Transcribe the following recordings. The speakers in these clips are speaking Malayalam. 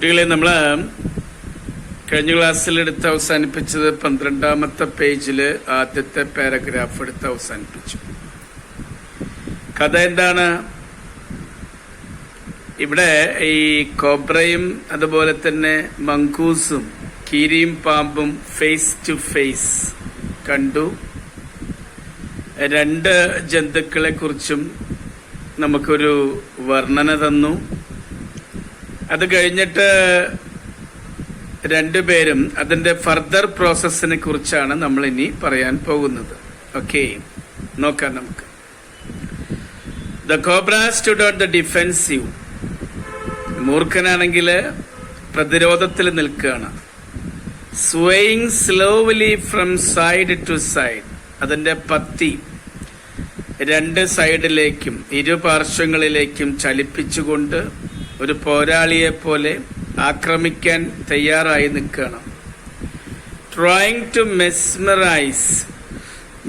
കുട്ടികളെ, നമ്മൾ കഴിഞ്ഞ ക്ലാസ്സിൽ എടുത്ത് അവസാനിപ്പിച്ചത് 12ാമത്തെ പേജിൽ ആദ്യത്തെ പാരഗ്രാഫ് എടുത്ത് അവസാനിപ്പിച്ചു. കഥ എന്താണ്? ഇവിടെ ഈ കോബ്രയും അതുപോലെ തന്നെ മങ്കൂസും കീരിയും പാമ്പും ഫേസ് ടു ഫേസ് കണ്ടു. രണ്ട് ജന്തുക്കളെ കുറിച്ചും നമുക്കൊരു വർണ്ണന തന്നു. അത് കഴിഞ്ഞിട്ട് രണ്ടുപേരും അതിന്റെ ഫർദർ പ്രോസസ്സിനെ കുറിച്ചാണ് നമ്മൾ ഇനി പറയാൻ പോകുന്നത്. ഓക്കെ, നോക്കാം നമുക്ക്. The cobra stood on the defensive. മൂർഖനാണെങ്കിൽ പ്രതിരോധത്തിൽ നിൽക്കുകയാണ്. Swaying slowly from side to side. അതിന്റെ പത്തി രണ്ട് സൈഡിലേക്കും ഇരുപാർശ്വങ്ങളിലേക്കും ചലിപ്പിച്ചുകൊണ്ട് ഒരു പോരാളിയെ പോലെ ആക്രമിക്കാൻ തയ്യാറായി നിൽക്കണം. Trying to mesmerise.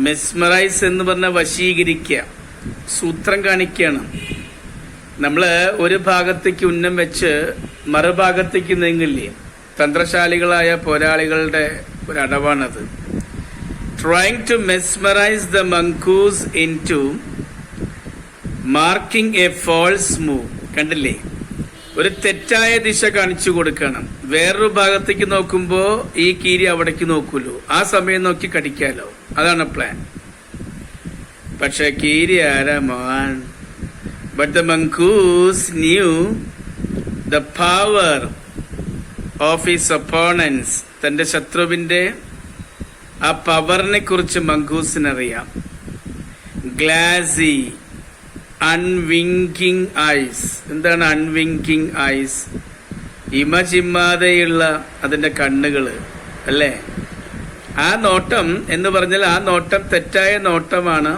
മെസ്മറൈസ് എന്ന് പറഞ്ഞാൽ വശീകരിക്കുക, സൂത്രം കാണിക്കണം. നമ്മൾ ഒരു ഭാഗത്തേക്ക് ഉന്നം വെച്ച് മറുഭാഗത്തേക്ക് നീങ്ങില്ലേ? തന്ത്രശാലികളായ പോരാളികളുടെ ഒരു അടവാണത്. Trying to mesmerise the mongoose into marking a false move. കണ്ടില്ലേ? ഒരു തെറ്റായ ദിശ കാണിച്ചു കൊടുക്കണം. വേറൊരു ഭാഗത്തേക്ക് നോക്കുമ്പോ ഈ കീരി അവിടേക്ക് നോക്കൂലോ, ആ സമയം നോക്കി കടിക്കാലോ. അതാണ് പ്ലാൻ. പക്ഷെ കീരി ആരാ മോൻ? But the mongoose knew the power of his opponents. തന്റെ ശത്രുവിന്റെ ആ പവറിനെ കുറിച്ച് മങ്കൂസിനറിയാം. Glassy അൺവിങ്കിങ് ice. എന്താണ് അൺവിങ്കിങ് ഐസ്? ഇമ ചിമ്മാതെയുള്ള അതിന്റെ കണ്ണുകള് അല്ലേ? ആ നോട്ടം എന്ന് പറഞ്ഞാൽ ആ നോട്ടം തെറ്റായ നോട്ടമാണ്.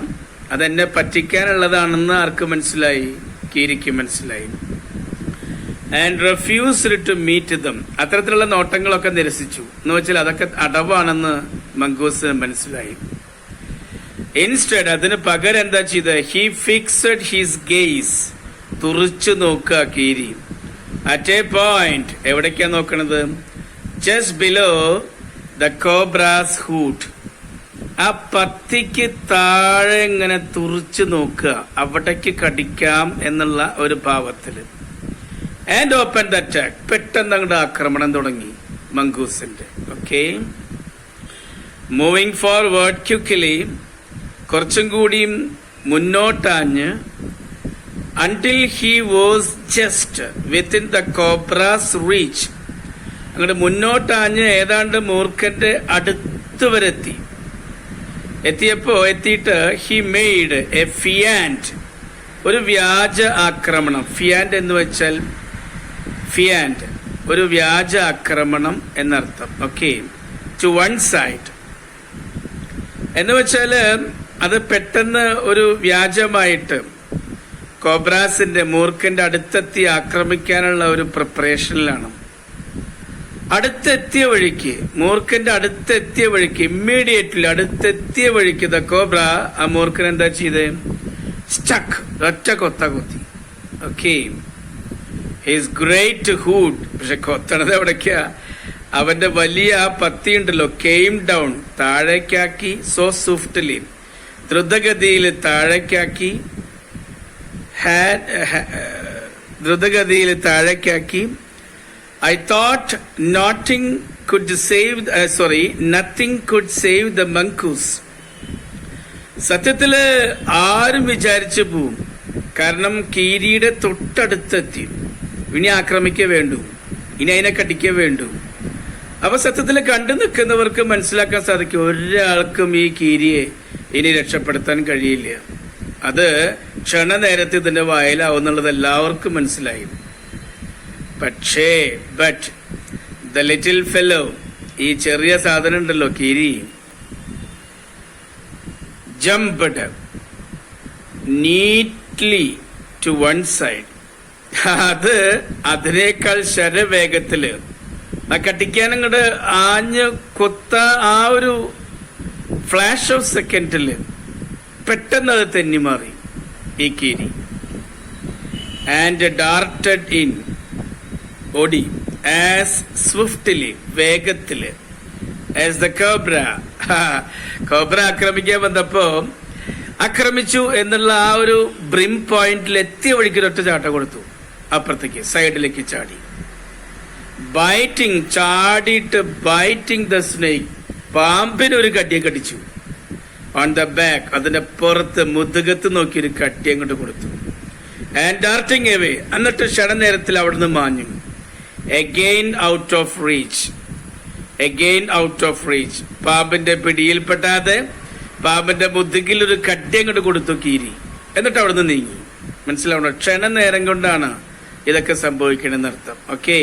അതെന്നെ പറ്റിക്കാനുള്ളതാണെന്ന് ആർക്ക് മനസ്സിലായി? കീരിക്ക് മനസ്സിലായി. And refused to meet them. അത്തരത്തിലുള്ള നോട്ടങ്ങളൊക്കെ നിരസിച്ചു എന്ന് വെച്ചാൽ അതൊക്കെ അടവാണെന്ന് മങ്കൂസിന് മനസ്സിലായി. ഇൻസ്റ്റെഡ് അതിന് പകരം എന്താ ചെയ്ത്? He fixed his gaze. തുറിച്ചു നോക്കുക കീരി. At a point. എവിടേക്കാ നോക്കണത്? Just below the cobra's hood. ആ പത്തിക്ക് താഴെ ഇങ്ങനെ തുറിച്ചു നോക്കുക, അവിടേക്ക് കടിക്കാം എന്നുള്ള ഒരു ഭാവത്തില്. And open the attack. പെട്ടെന്ന് അങ്ങോട്ട് ആക്രമണം തുടങ്ങി മങ്കൂസിന്റെ. Okay, moving forward quickly. കുറച്ചും കൂടിയും മുന്നോട്ടാഞ്ഞ് until he was just within the cobra's reach. അങ്ങോട്ട് മുന്നോട്ടാഞ്ഞ് ഏതാണ്ട് മൂർഖന്റെ അടുത്ത് വരെ എത്തി. എത്തിയിട്ട് ഹി മെയ്ഡ് എ ഫിയാൻഡ്. ഒരു വ്യാജ ആക്രമണം. ഫിയാൻഡ് എന്ന് വെച്ചാൽ ഫിയാൻഡ് ഒരു വ്യാജ ആക്രമണം എന്നർത്ഥം. ഓക്കെ, ടു വൺ സൈഡ് എന്ന് വെച്ചാല് അത് പെട്ടെന്ന് ഒരു വ്യാജമായിട്ട് കോബ്രാസിന്റെ മൂർഖന്റെ അടുത്തെത്തി ആക്രമിക്കാനുള്ള ഒരു പ്രിപ്പറേഷനിലാണ്. അടുത്തെത്തിയ വഴിക്ക്, മൂർഖന്റെ അടുത്തെത്തിയ വഴിക്ക്, ഇമ്മീഡിയറ്റ്ലി അടുത്തെത്തിയ വഴിക്ക് ദ കോബ്ര ആ മൂർഖൻ എന്താ ചെയ്ത്? സ്റ്റക്ക്. ഒറ്റ കൊത്ത കൊത്തി. Okay, his great hood. പക്ഷെ കൊത്തണത് എവിടേക്കാ? അവന്റെ വലിയ ആ പത്തി ഉണ്ടല്ലോ, കെയിം ഡൗൺ, താഴേക്കാക്കി. സോ സ്വിഫ്റ്റ്ലി, ദ്രുതഗതിയിൽ താഴേക്കാക്കി. ദ്രുതഗതിയിൽ താഴേക്കാക്കി. I thought nothing could save the mongoose. സത്യത്തില് ആരും വിചാരിച്ചു പോവും. കാരണം കീരിയുടെ തൊട്ടടുത്തെത്തി. ഇനി ആക്രമിക്കേ വേണ്ടു, ഇനി അതിനെ കടിക്കേ വേണ്ടു. അപ്പൊ സത്യത്തിൽ കണ്ടു നിൽക്കുന്നവർക്ക് മനസ്സിലാക്കാൻ സാധിക്കും, ഒരാൾക്കും ഈ കീരിയെ ഇനി രക്ഷപ്പെടുത്താൻ കഴിയില്ല. അത് ക്ഷണനേരത്തിൽ ഇതിന്റെ വായിലാവുന്നുള്ളത് എല്ലാവർക്കും മനസ്സിലായി. പക്ഷേ ബട്ട് ദ ലിറ്റിൽ ഫെല്ലോ, ഈ ചെറിയ സാധനം ഉണ്ടല്ലോ കീരി, jumped neatly to one side. അത് അതിനേക്കാൾ ശരവേഗത്തില് ആ കട്ടിക്കാനങ്ങോട്ട് ആഞ്ഞ് കൊത്ത ആ ഒരു ഫ്ലാഷ് ഓഫ് സെക്കൻഡില് പെട്ടെന്ന് അത് തെന്നിമാറി ഈ കീരി. And darted in. ഓടി. ആസ് സ്വിഫ്റ്റ്ലി, വേഗത്തില്. ആസ് ദ കോബ്ര, കോബ്ര ആക്രമിക്കാൻ വന്നപ്പോ ആക്രമിച്ചു എന്നുള്ള ആ ഒരു ബ്രിം പോയിന്റിൽ എത്തിയ വഴിക്ക് ഒറ്റ ചാട്ടം കൊടുത്തു, അപ്പുറത്തേക്ക് സൈഡിലേക്ക് ചാടി. ബൈറ്റിംഗ്, ചാടിയിട്ട് ബൈറ്റിംഗ് ദ സ്നേക്ക്, പാമ്പിന് ഒരു കടിയെ കടിച്ചു. ഓൺ ദ ബാക്ക്, അതിന്റെ പുറത്ത് മുതുകത്ത് നോക്കി ഒരു കട്ടി അങ്ങോട്ട് കൊടുത്തു. ആൻഡ് ഡാർട്ടിങ് എവേ, എന്നിട്ട് ക്ഷണനേരത്തിൽ അവിടുന്ന് മാഞ്ഞു. Again out of reach, again out of reach, പാമ്പിന്റെ പിടിയിൽപ്പെട്ടാതെ പാമ്പിന്റെ മുതുകിൽ ഒരു കട്ടി അങ്ങോട്ട് കൊടുത്തു കീരി. എന്നിട്ട് അവിടുന്ന് നീങ്ങി. മനസ്സിലാവണം, ക്ഷണനേരം കൊണ്ടാണ് ഇതൊക്കെ സംഭവിക്കണമെന്ന് അർത്ഥം. ഓക്കെ,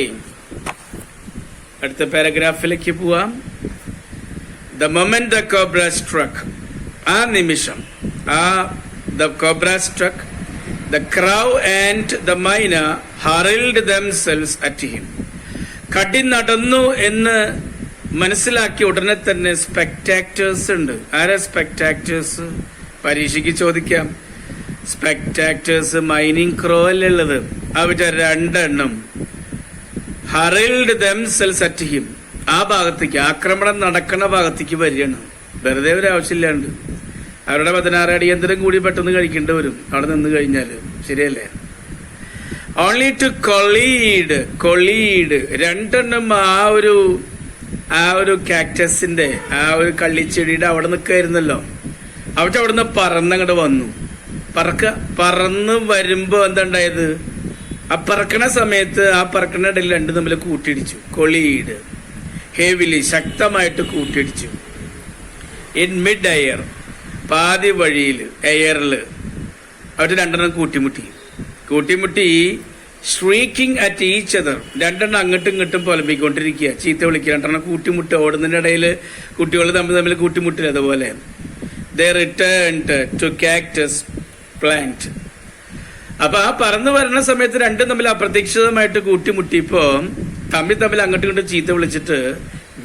അടുത്ത പാരഗ്രാഫിലേക്ക് പോവാം. ദ മൊമെന്റ് ദ കോബ്ര സ്ട്രക്ക്, ആ നിമിഷം, the cobra സ്ട്രക്ക് the crow and the മൈന ഹറിൽഡ് ദംസെൽസ് അറ്റ് ഹിം. കടി നടന്നു എന്ന് മനസ്സിലാക്കി ഉടനെ തന്നെ സ്പെക്ടാക്ടേഴ്സ് ഉണ്ട്. ആരാ സ്പെക്ടാക്ടേഴ്സ്? പരീക്ഷയ്ക്ക് ചോദിക്കാം. സ്പെക്ടാക്ടേഴ്സ് മൈനിങ് ക്രോ അല്ലേ ഉള്ളത്, അവരുടെ 2 എണ്ണം ഹറിൽഡ് ദംസെൽസ് അറ്റ് ഹിം, ആ ഭാഗത്തേക്ക്, ആക്രമണം നടക്കുന്ന ഭാഗത്തേക്ക് വരികയാണ്. വെറുതെ ഒരു ആവശ്യമില്ലാണ്ട്. അവരുടെ 16 അടിയന്തരം കൂടി പെട്ടെന്ന് കഴിക്കേണ്ടി വരും അവിടെ നിന്ന് കഴിഞ്ഞാൽ, ശരിയല്ലേ? ഓൺലി ടു കൊളീഡ്, കൊളീഡ് 2 എണ്ണം ആ ഒരു കാക്ടസിന്റെ ആ ഒരു കള്ളിച്ചെടിയുടെ അവിടെ നിൽക്കായിരുന്നല്ലോ, അവിടുന്ന് പറന്നങ്ങോട്ട് വന്നു. പറന്ന് വരുമ്പോ എന്താ ഉണ്ടായത്? ആ പറക്കണ സമയത്ത് ആ പറക്കണ ഇടയിൽ 2 തമ്മിൽ കൂട്ടിയിടിച്ചു. കൊളീഡ്, ഹെവിലി, ശക്തമായിട്ട് കൂട്ടിയിടിച്ചു. ഇൻ മിഡ് എയർ, പാതി വഴിയിൽ, എയറില് അവർ 2 എണ്ണം കൂട്ടിമുട്ടി. സ്ട്രീക്കിംഗ് അറ്റ് ഈച്ച് അതർ, 2 എണ്ണം അങ്ങോട്ടും ഇങ്ങോട്ടും പുലമ്പിക്കൊണ്ടിരിക്കുക, ചീത്ത വിളിക്കുക. 2 എണ്ണം കൂട്ടിമുട്ടുക, ഓടുന്നതിന്റെ ഇടയിൽ കുട്ടികൾ തമ്മിൽ കൂട്ടിമുട്ടില്ല. അതുപോലെ ദേ റിട്ടേൺഡ് ടു കാക്ടസ് പ്ലാന്റ്. അപ്പൊ ആ പറന്നു വരുന്ന സമയത്ത് 2 തമ്മിൽ അപ്രതീക്ഷിതമായിട്ട് കൂട്ടിമുട്ടിയപ്പോ തമ്മിൽ അങ്ങോട്ടും ഇങ്ങോട്ടും ചീത്ത വിളിച്ചിട്ട്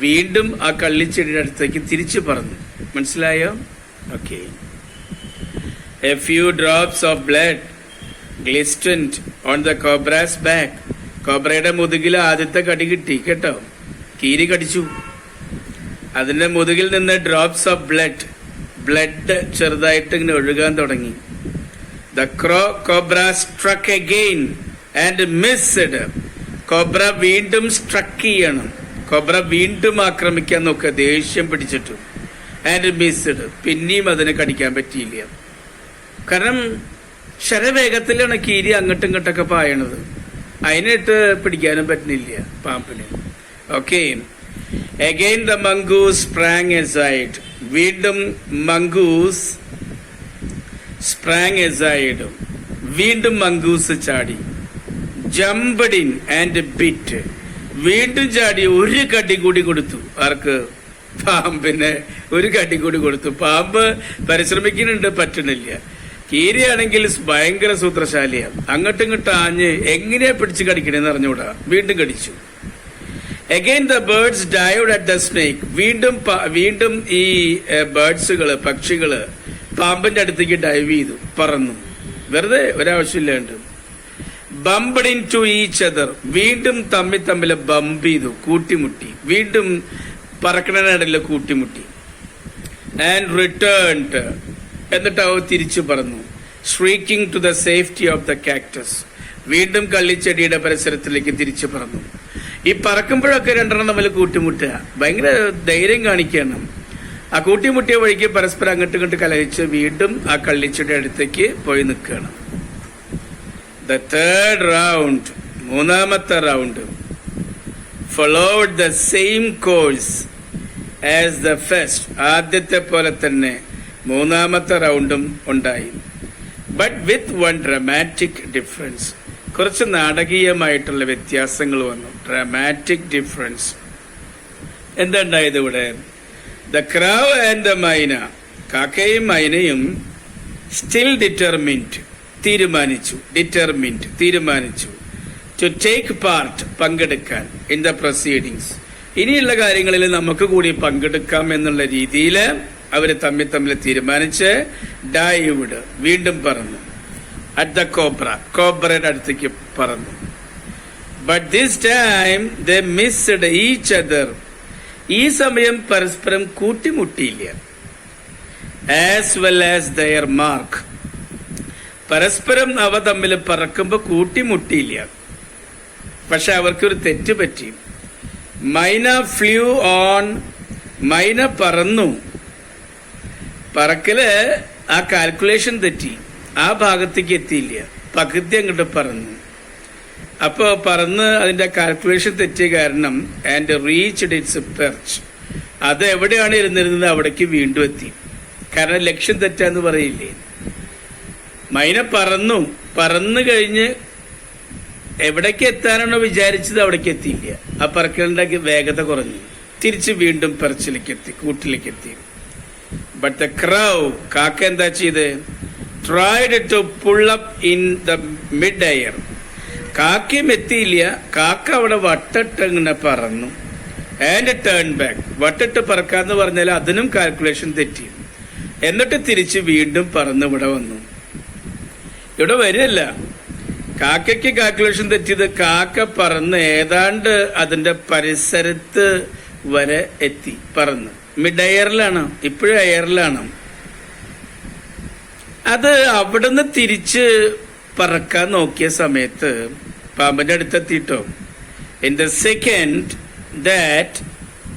വീണ്ടും ആ കള്ളിച്ചെടിയുടെ അടുത്തേക്ക് തിരിച്ചു പറന്നു. മനസ്സിലായോ? Okay. A few drops of blood glistened on the cobra's back. കോബ്രയുടെ മുതുകിൽ ആദ്യത്തെ കടി കിട്ടി കേട്ടോ, കീരി കടിച്ചു. അതിന്റെ മുതുകിൽ നിന്ന് ഡ്രോപ്സ് ഓഫ് ബ്ലഡ് ചെറുതായിട്ട് ഇങ്ങനെ ഒഴുകാൻ തുടങ്ങി. The cobra സ്ട്രക്ക് again and missed. Cobra വീണ്ടും സ്ട്രക്ക് ചെയ്യണം, കോബ്ര വീണ്ടും ആക്രമിക്കാൻ നോക്കുക ദേഷ്യം പിടിച്ചിട്ടു. ആൻഡ് മിസ്ഡ്, പിന്നെയും അതിനെ കടിക്കാൻ പറ്റിയില്ല. കാരണം ശരവേഗത്തിലാണ് കീരി അങ്ങോട്ടും ഇങ്ങോട്ടൊക്കെ പായണത്, അതിനിട്ട് പിടിക്കാനും പറ്റുന്നില്ല പാമ്പിന്. Okay. Again the mongoose sprang aside. വീണ്ടും മംഗൂസ് സ്പ്രാങ് എസൈഡ്, വീണ്ടും മംഗൂസ് ചാടി. ജംപ്ഡ് ഇൻ ആൻഡ് ബിറ്റ്, വീണ്ടും ചാടി ഒരു കടി കൂടി കൊടുത്തു. ആർക്ക്? പാമ്പിന് ഒരു കടി കൂടി കൊടുത്തു. പാമ്പ് പരിശ്രമിക്കുന്നുണ്ട്, പറ്റണില്ല. കീരിയാണെങ്കിൽ ഭയങ്കര സൂത്രശാലിയാണ്, അങ്ങോട്ടും ഇങ്ങോട്ടും ആഞ്ഞ് എങ്ങനെയാ പിടിച്ച് കടിക്കണേന്ന് അറിഞ്ഞൂടാ, വീണ്ടും കടിച്ചു. Again the birds dived at the snake. വീണ്ടും ഈ ബേർഡ്സുകള്, പക്ഷികള് പാമ്പിന്റെ അടുത്തേക്ക് ഡൈവ് ചെയ്തു, പറന്നു, വെറുതെ ഒരാവശ്യമില്ലാണ്ട്. ബംപ്ഡ് ഇൻ ടു ഈച്ച് അതർ, വീണ്ടും തമ്മിൽ ബംപ് ചെയ്തു, കൂട്ടിമുട്ടി, വീണ്ടും പറക്കണനിടയിൽ കൂട്ടിമുട്ടി. ആൻഡ് റിട്ടേൺഡ്, എന്നിട്ട് അവ തിരിച്ചു പറന്നു. Streaking to the safety of the cactus, വീണ്ടും കള്ളിച്ചെടിയുടെ പരിസരത്തിലേക്ക് തിരിച്ചു പറന്നു. ഈ പറക്കുമ്പോഴൊക്കെ 2 എണ്ണം തമ്മിൽ കൂട്ടിമുട്ടുക, ഭയങ്കര ധൈര്യം കാണിക്കണം. ആ കൂട്ടിമുട്ടിയ വഴിക്ക് പരസ്പരം അങ്ങോട്ടും ഇങ്ങോട്ട് കലഹിച്ച് വീണ്ടും ആ കള്ളിച്ചെടിയുടെ അടുത്തേക്ക് പോയി നിൽക്കുകയാണ്. ദ തേർഡ് റൗണ്ട്, 3ാമത്തെ round, followed the same course as the first. ആദ്യത്തെ പോലെ തന്നെ 3ാമത്തെ റൗണ്ടും ഉണ്ടായി. But with one dramatic difference, കുറച്ച് നാടകീയമായിട്ടുള്ള വ്യത്യാസങ്ങൾ വന്നു. ഡ്രമാറ്റിക് ഡിഫറൻസ് എന്താ ഉണ്ടായത് ഇവിടെ? ദ ക്രൗ ആൻഡ് ദ മൈന, കാക്കയും മൈനയും സ്റ്റിൽ ഡിറ്റർമിൻഡ്, തീരുമാനിച്ചു ടു ടേക്ക് പാർട്ട്, പങ്കെടുക്കാൻ, ഇൻ ദ പ്രൊസീഡിങ്സ്, ഇനിയുള്ള കാര്യങ്ങളിൽ നമുക്ക് കൂടി പങ്കെടുക്കാം എന്നുള്ള രീതിയിൽ അവര് തമ്മിൽ തീരുമാനിച്ച് ഡൈവ്ഡ്, വീണ്ടും പറന്നു. അറ്റ് ദ കോബ്രയുടെ അടുത്തേക്ക് പറന്നു. But this time they missed each other. ഈ സമയം പരസ്പരം കൂട്ടിമുട്ടിയില്ല. As well as their mark. പരസ്പരം അവ തമ്മിൽ പറക്കുമ്പോ കൂട്ടിമുട്ടിയില്ല. പക്ഷെ അവർക്കൊരു തെറ്റ് പറ്റി. മൈന ഫ്ലൂ ഓൺ. മൈന പറന്നു. പറക്കല് ആ കാൽക്കുലേഷൻ തെറ്റി. ആ ഭാഗത്തേക്ക് എത്തിയില്ല. പകുതി അങ്ങോട്ട് പറന്നു. അപ്പോ പറന്ന് അതിന്റെ കാൽക്കുലേഷൻ തെറ്റിയ കാരണം ആൻഡ് റീച്ച്ഡ് ഇറ്റ്സ് പെർച്ച്. അത് എവിടെയാണ് ഇരുന്നിരുന്നത് അവിടേക്ക് വീണ്ടും എത്തി. കാരണം ലക്ഷ്യം തെറ്റാന്ന് പറയില്ലേ. മൈന പറന്നു. പറന്നു കഴിഞ്ഞ് എവിടേക്ക് എത്താനാണോ വിചാരിച്ചത് അവിടേക്ക് എത്തിയില്ല. ആ പറക്കലിന്റെ വേഗത കുറഞ്ഞു. തിരിച്ച് വീണ്ടും പെർച്ചിലേക്ക് എത്തി, കൂട്ടിലേക്ക് എത്തി. ബട്ട് ദ ക്രൗ, കാക്ക എന്താ ചെയ്ത്? Tried to pull up in the mid air. കാക്കയും എത്തിയില്ല. കാക്ക അവിടെ വട്ടിട്ട് ഇങ്ങനെ പറന്നു. And turn back. വട്ടിട്ട് പറക്കാന്ന് പറഞ്ഞാൽ അതിനും കാൽക്കുലേഷൻ തെറ്റി. എന്നിട്ട് തിരിച്ച് വീണ്ടും പറന്ന് ഇവിടെ വന്നു. ഇവിടെ വരില്ല. കാക്കയ്ക്ക് കാൽക്കുലേഷൻ തെറ്റിയത് കാക്ക പറന്ന് ഏതാണ്ട് അതിന്റെ പരിസരത്ത് വരെ എത്തി. പറന്ന് മിഡ് എയറിലാണ്. ഇപ്പോഴും എയറിലാണ്. അത് അവിടുന്ന് തിരിച്ച് പറക്കാൻ നോക്കിയ സമയത്ത് പാമ്പിന്റെ അടുത്തെത്തിട്ടോ. In the second that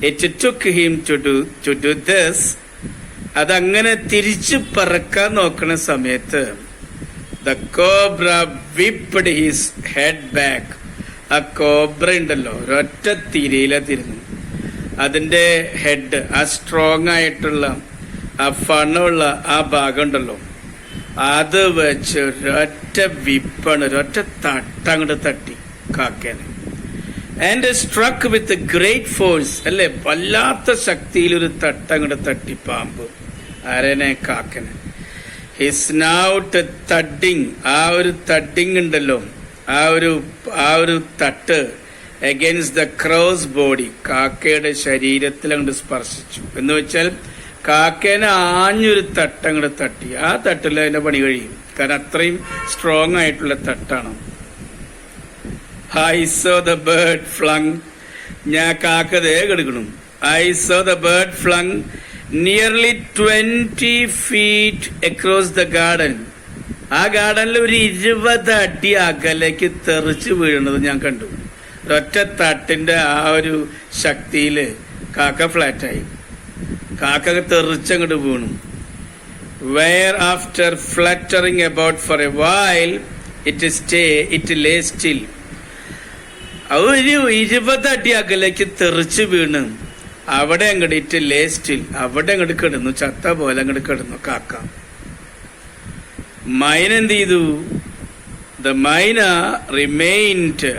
it took him to do this, അതങ്ങനെ തിരിച്ച് പറക്കാൻ നോക്കുന്ന സമയത്ത് the cobra whipped his head back. ആ കോബ്ര ഉണ്ടല്ലോ ഒരൊറ്റ തിരിഞ്ഞു. അതിന്റെ ഹെഡ്, ആ സ്ട്രോങ് ആയിട്ടുള്ള ആ ഫണുള്ള ആ ഭാഗം ഉണ്ടല്ലോ, അത് വെച്ച് ഒരൊറ്റ വിപ്പാണ്, ഒരൊറ്റ അങ്ങോട്ട് തട്ടി കാക്കേനെ. And struck with great force. അല്ലെ, വല്ലാത്ത ശക്തിയിൽ ഒരു അങ്ങോട്ട് തട്ടി പാമ്പ്. ആരനെ? കാക്കനെ. His not thudding. ആ ഒരു തഡിങ് ഉണ്ടല്ലോ, ആ ഒരു തട്ട് അഗൈൻസ്റ്റ് ദ ക്രോസ് ബോഡി, കാക്കയുടെ ശരീരത്തിൽ അങ്ങോട്ട് സ്പർശിച്ചു. എന്ന് വെച്ചാൽ കാക്കേനെ ആഞ്ഞൊരു അങ്ങോട്ട് തട്ടി. ആ തട്ടിൽ അതിന്റെ പണി കഴിയും. കാരണം അത്രയും സ്ട്രോങ് ആയിട്ടുള്ള തട്ടാണ്. I saw the bird flung. ഞാൻ കാക്കതേ കിടക്കണം. I saw the bird flung nearly 20 feet across the garden. ആ ഗാർഡനിൽ ഒരു 20 അടി അകലേക്ക് തെറിച്ച് വീഴുന്നത് ഞാൻ കണ്ടു. ഒറ്റ തട്ടിന്റെ ആ ഒരു ശക്തിയില് കാക്ക ഫ്ലാറ്റായി. കാക്ക തെറിച്ചങ്ങോട്ട് വീണു. Where after fluttering about for a while it lay still. ഒരു 20 അടി അകലേക്ക് തെറിച്ച് വീണ് അവിടെ അങ്ങോട്ട് ഇറ്റ് ലേ സ്റ്റിൽ. അവിടെ അങ്ങോട്ട് കിടന്നു, ചത്ത പോലെ അങ്ങോട്ട് കിടന്നു കാക്ക. മൈന എന്ത് ചെയ്തു? ദ മൈന റിമെയിൻഡ്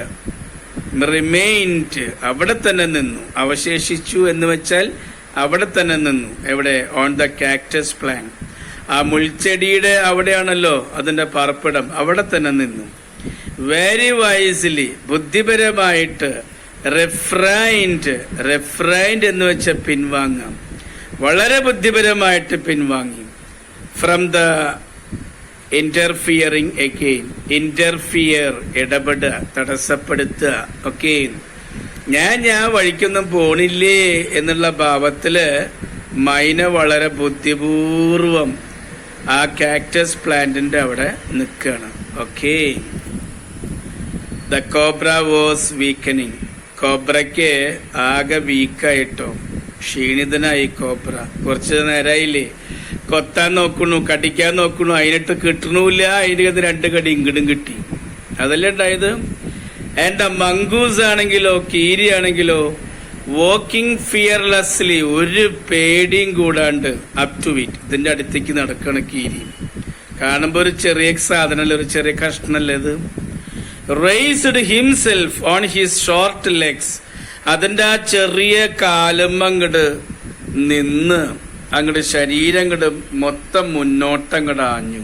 അവിടെ തന്നെ നിന്നു. അവശേഷിച്ചു എന്ന് വെച്ചാൽ അവിടെ തന്നെ നിന്നു. എവിടെ? On the cactus plan. ആ മുൾച്ചെടിയുടെ അവിടെയാണല്ലോ അതിന്റെ പാർപ്പിടം. അവിടെ തന്നെ നിന്നു. Very wisely, ബുദ്ധിപരമായിട്ട്. റെഫ്രൈൻഡ് എന്ന് വെച്ചാൽ പിൻവാങ്ങാം. വളരെ ബുദ്ധിപരമായിട്ട് പിൻവാങ്ങി. From the interfering again. Interfere, ഇടപെടുക, തടസ്സപ്പെടുത്തുക. ഓക്കെ, ഞാൻ വഴിക്കൊന്നും പോണില്ലേ എന്നുള്ള ഭാവത്തില് മൈന വളരെ ബുദ്ധിപൂർവം ആ കാക്ടസ് പ്ലാന്റിന്റെ അവിടെ നിൽക്കുകയാണ്. Okay. The cobra was weakening. കോബ്രയ്ക്ക് ആകെ വീക്കായിട്ടോ, ക്ഷീണിതനായി കോബ്ര. കുറച്ച് നേരമായില്ലേ കൊത്താൻ നോക്കണു, കടിക്കാൻ നോക്കണു, അതിനിട്ട് കിട്ടണമില്ല. അതിൻ്റെ 2 കടി ഇങ്ങടും കിട്ടി. അതല്ലേ ഉണ്ടായത്. ആൻഡ് മങ്കൂസ് ആണെങ്കിലോ, കീരിയാണെങ്കിലോ, വാക്കിംഗ് ഫിയർലെസ്ലി, ഒരു പേടിയും കൂടാണ്ട് അപ് ടു ഇറ്റ്, ഇതിന്റെ അടുത്തേക്ക് നടക്കണ കീരി. കാണുമ്പോ ഒരു ചെറിയ സാധനമല്ലേ, ഒരു ചെറിയ കഷ്ണല്ലേ ഇത്. Raised himself on his short legs. അതിന്റെ ആ ചെറിയ കാലും അങ്ങട് നിന്ന് അങ്ങട് ശരീരം അങ്ങട് മൊത്തം മുന്നോട്ടങ്ങട് ആഞ്ഞു.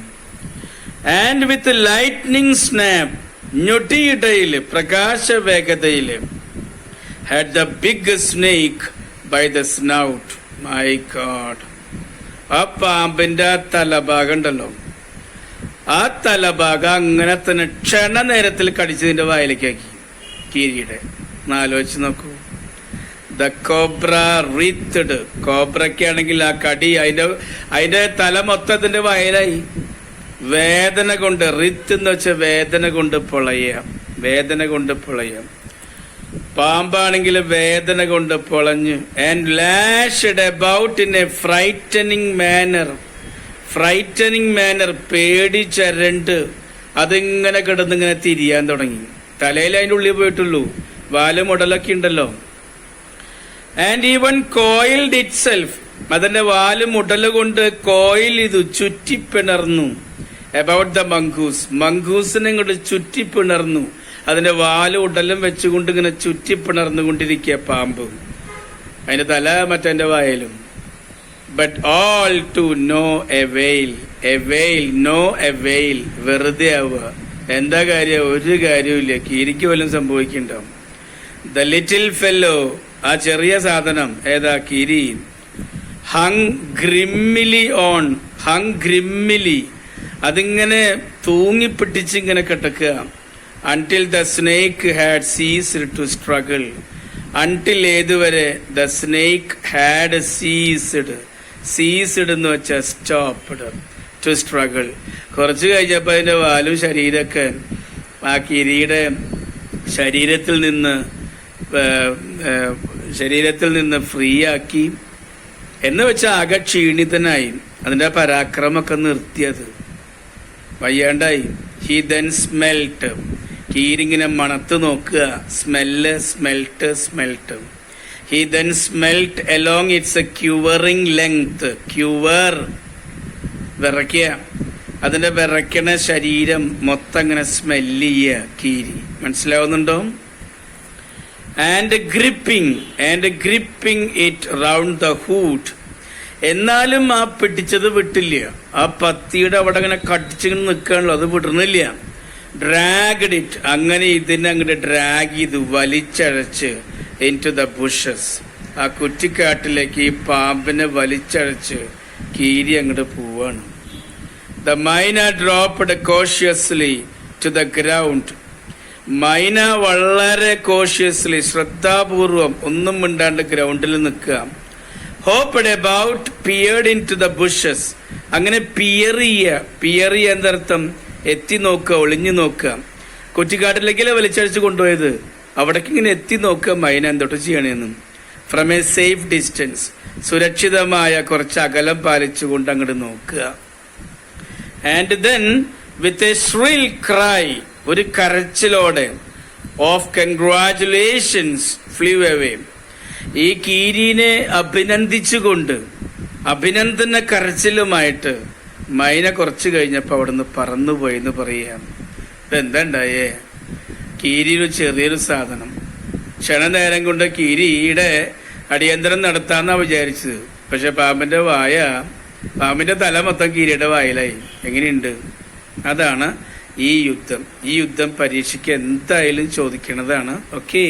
ആൻഡ് വിത്ത് ലൈറ്റ്നിങ് സ്നാപ്പ്, ഞൊട്ടിയിടയില്, പ്രകാശ വേഗതയില്, had the big snake by the snout. My God. ആ പാമ്പിന്റെ ആ തലഭാഗം ഉണ്ടല്ലോ, ആ തലഭാഗം അങ്ങനെ തന്നെ ക്ഷണനേരത്തിൽ കടിച്ചതിന്റെ വായിലേക്കാക്കി. കീരിയുടെ. ആലോചിച്ച് നോക്കൂ. The cobra റിത്ത്ഡ്. കോബ്രയ്ക്കാണെങ്കിൽ ആ കടി അതിന്റെ തല മൊത്തത്തിന്റെ വയലായി. വേദന കൊണ്ട്, റിത്ത് എന്ന് വെച്ചാൽ വേദന കൊണ്ട് പൊളയാം, വേദന കൊണ്ട് പൊളയാം. പാമ്പാണെങ്കിൽ വേദന കൊണ്ട് പൊളഞ്ഞ്. And lashed about in a frightening manner. Frightening manner, പേടിച്ചരണ്ട് അതിങ്ങനെ കിടന്നിങ്ങനെ തിരിയാൻ തുടങ്ങി. തലയിൽ അതിൻ്റെ ഉള്ളിൽ പോയിട്ടുള്ളൂ, വാലും ഉടലൊക്കെ ഉണ്ടല്ലോ. And even coiled it self, അതിന്റെ വാലും ഉടല് കൊണ്ട് കോയിൽ ചെയ്തു, ചുറ്റിപ്പിണർന്നു. അബൌട്ട് ദ മങ്കൂസ്, മങ്കൂസിനെ ഇങ്ങോട്ട് ചുറ്റിപ്പിണർന്നു. അതിന്റെ വാലും ഉടലും വെച്ചുകൊണ്ട് ഇങ്ങനെ ചുറ്റിപ്പിണർന്നുകൊണ്ടിരിക്കുക പാമ്പ്, അതിന്റെ തല മറ്റേ വായലും. But all to no avail, avail no avail, വെറുതെ ആവുക. എന്താ കാര്യം? ഒരു കാര്യമില്ല, കീരിക്ക് വല്ലതും സംഭവിക്കുന്നുണ്ടാവും. ദ ലിറ്റിൽ ഫെല്ലോ, ആ ചെറിയ സാധനം, ഏതാ കീരി, hung grimly on, hung grimly, അതിങ്ങനെ തൂങ്ങിപ്പിടിച്ചിങ്ങനെ കിടക്കുക. Until the snake had ceased to struggle, until ഏതുവരെ, the snake had ceased, ceased എന്ന് വെച്ചാൽ സ്റ്റോപ്പ്ഡ്, ടു സ്ട്രഗിൾ. കുറച്ച് കഴിഞ്ഞപ്പോൾ അതിന്റെ വാലും ശരീരമൊക്കെ ആ കിരിയുടെ ശരീരത്തിൽ നിന്ന് ഫ്രീ ആക്കി. എന്ന് വെച്ചാൽ ആകെ ക്ഷീണിതനായി, അതിന്റെ പരാക്രമൊക്കെ നിർത്തിയത്, വയ്യാണ്ടായി. ഹി ദെൻ സ്മെൽട്ട്, കീരിങ്ങനെ മണത്ത് നോക്കുക, smell, smelt, smelt. He then smelt along its a quivering length, quiver വിറയ്ക്കുക, അതിന്റെ വിറയ്ക്കണ ശരീരം മൊത്തം അങ്ങനെ സ്മെല്ല് ചെയ്യുക കീരി. മനസ്സിലാവുന്നുണ്ടോ? And gripping it round the hood, എന്നാലും ആ പിടിച്ചത് വിട്ടില്ല. ആ പത്തിയുടെ അവിടെ അങ്ങനെ കടിച്ചിങ്ങനെ നിൽക്കാണല്ലോ, അത് വിടണില്ല. ഡ്രാഗ്ഡ് ഇറ്റ്, അങ്ങനെ ഇതിനെ അങ്ങോട്ട് ഡ്രാഗ് ചെയ്ത് വലിച്ചഴച്ച് ഇൻ ടു ദ ബുഷസ്, ആ കുറ്റിക്കാട്ടിലേക്ക് ഈ പാമ്പിനെ വലിച്ചഴച്ച് കീരി അങ്ങോട്ട് പോവാണ്. The myna dropped cautiously to the ground, മൈന വളരെ കോഷ്യസ്ലി, ശ്രദ്ധാപൂർവം ഒന്നും മിണ്ടാണ്ട് ഗ്രൗണ്ടിൽ നിൽക്കുക. Hopped about, peered into the bushes, അങ്ങനെ പിയർ ചെയ്യുക എന്നർത്ഥം എത്തി നോക്കുക, ഒളിഞ്ഞു നോക്കുക. കുറ്റിക്കാട്ടിലേക്കല്ലേ വലിച്ചഴിച്ച് കൊണ്ടുപോയത്, അവിടേക്ക് ഇങ്ങനെ എത്തി നോക്കുക മൈന എന്തൊട്ട് ചെയ്യണേന്നും. ഫ്രം എ സേഫ് ഡിസ്റ്റൻസ്, സുരക്ഷിതമായ കുറച്ച് അകലം പാലിച്ചുകൊണ്ട് അങ്ങോട്ട് നോക്കുക. And then with a shrill cry, ഒരു കരച്ചിലോടെ, ഓഫ് കൺഗ്രാറ്റുലേഷൻസ് ഫ്ലൂ അവേ, ഈ കീരിനെ അഭിനന്ദിച്ചുകൊണ്ട് അഭിനന്ദന കരച്ചിലുമായിട്ട് മൈന കുറച്ച് കഴിഞ്ഞപ്പോൾ അവിടുന്ന് പറന്നുപോയി എന്ന് പറയാം. ഇപ്പം എന്താ ഉണ്ടായേ? കീരിയൊരു ചെറിയൊരു സാധനം, ക്ഷണനേരം കൊണ്ട് കീരിയുടെ അടിയന്തരം നടത്താന്നാ വിചാരിച്ചത്. പക്ഷെ പാമ്പിന്റെ തല മൊത്തം കീരിയുടെ വായിലായി. എങ്ങനെയുണ്ട്? അതാണ് ഈ യുദ്ധം. ഈ യുദ്ധം പരീക്ഷയ്ക്ക് എന്തായാലും ചോദിക്കണതാണ്. ഓക്കേ.